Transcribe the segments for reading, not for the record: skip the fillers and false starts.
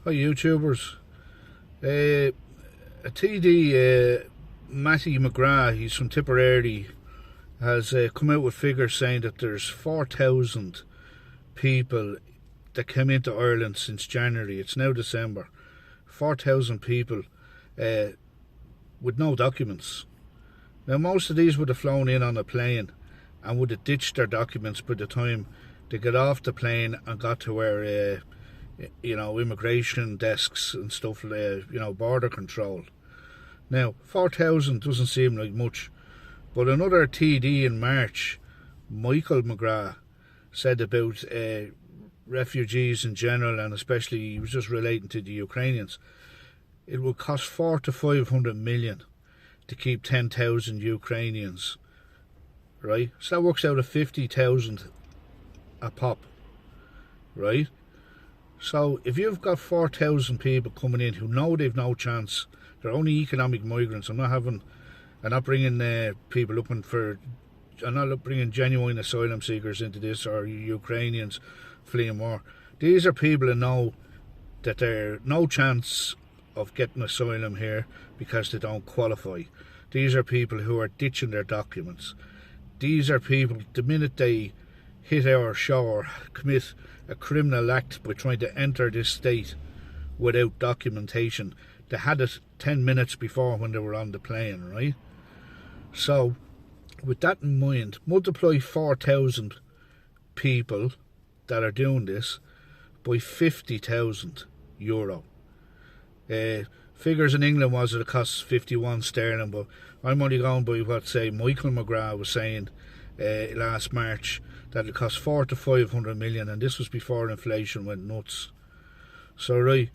Hi YouTubers. A TD, Matty McGrath, he's from Tipperary, has come out with figures saying that there's 4,000 people that came into Ireland since January. It's now December. 4,000 people with no documents. Now most of these would have flown in on a plane and would have ditched their documents by the time they got off the plane and got to where immigration desks and stuff, border control. Now, 4,000 doesn't seem like much, but another TD in March, Michael McGrath, said about refugees in general, and especially he was just relating to the Ukrainians, it would cost 400 to 500 million to keep 10,000 Ukrainians, right? So that works out at 50,000 a pop, right? So if you've got 4,000 people coming in who know they've no chance, they're only economic migrants. I'm not bringing people looking for, I'm not bringing genuine asylum seekers into this, or Ukrainians fleeing war. These are people who know that they're no chance of getting asylum here because they don't qualify. These are people who are ditching their documents. These are people, the minute they hit our shore, commit a criminal act by trying to enter this state without documentation. They had it 10 minutes before when they were on the plane, right? So, with that in mind, multiply 4,000 people that are doing this by 50,000 euro. Figures in England was that it costs 51 sterling, but I'm only going by what, say, Michael McGrath was saying last March, that it cost 400 to 500 million, and this was before inflation went nuts. So, right,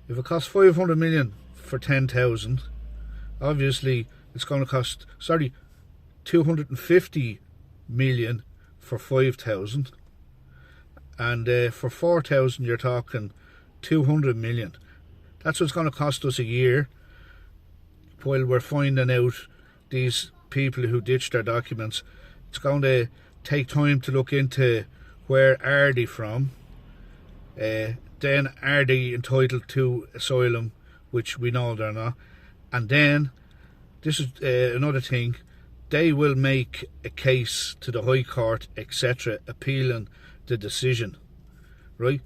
if it costs 500 million for 10,000, obviously it's going to cost, 250 million for 5,000, and for 4,000 you're talking 200 million. That's what's going to cost us a year, while we're finding out these people who ditched their documents. It's going to take time to look into where are they from, then are they entitled to asylum, which we know they're not, and then this is another thing, they will make a case to the High Court, etc., appealing the decision, right?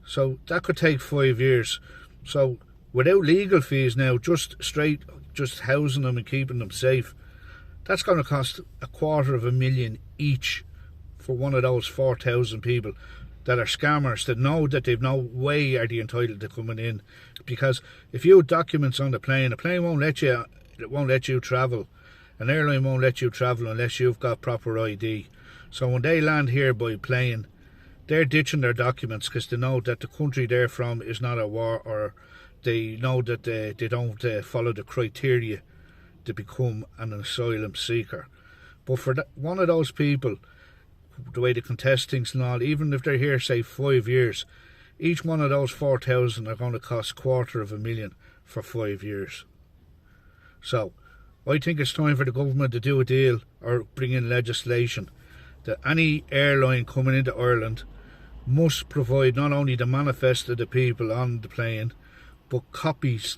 So that could take 5 years. So without legal fees now, just housing them and keeping them safe, that's going to cost 250,000 each for one of those 4,000 people that are scammers, that know that they've no way are they entitled to coming in. Because if you have documents on the plane, a plane won't let you travel. An airline won't let you travel unless you've got proper ID. So when they land here by plane, they're ditching their documents because they know that the country they're from is not at war, or they know that they don't follow the criteria to become an asylum seeker. But for one of those people, the way they contest things and all, even if they're here, say, 5 years, each one of those 4,000 are going to cost 250,000 for 5 years. So I think it's time for the government to do a deal or bring in legislation that any airline coming into Ireland must provide not only the manifest of the people on the plane, but copies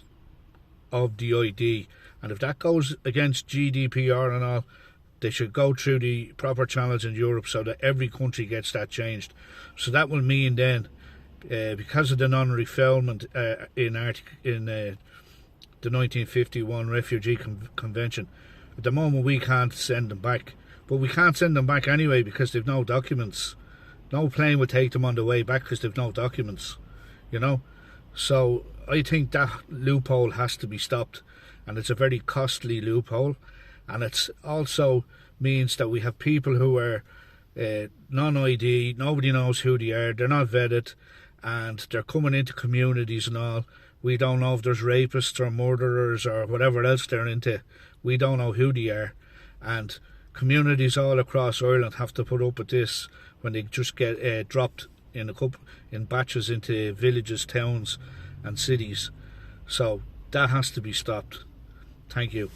of the ID. And if that goes against GDPR and all, they should go through the proper channels in Europe so that every country gets that changed. So that will mean then, because of the non-refoulement in the 1951 Refugee Convention, at the moment we can't send them back. But we can't send them back anyway because they've no documents. No plane will take them on the way back because they've no documents, So I think that loophole has to be stopped, and it's a very costly loophole, and it's also means that we have people who are non-ID, nobody knows who they are, they're not vetted, and they're coming into communities and all. We don't know if there's rapists or murderers or whatever else they're into. We don't know who they are, and communities all across Ireland have to put up with this when they just get dropped in batches into villages, towns and cities. So that has to be stopped. Thank you.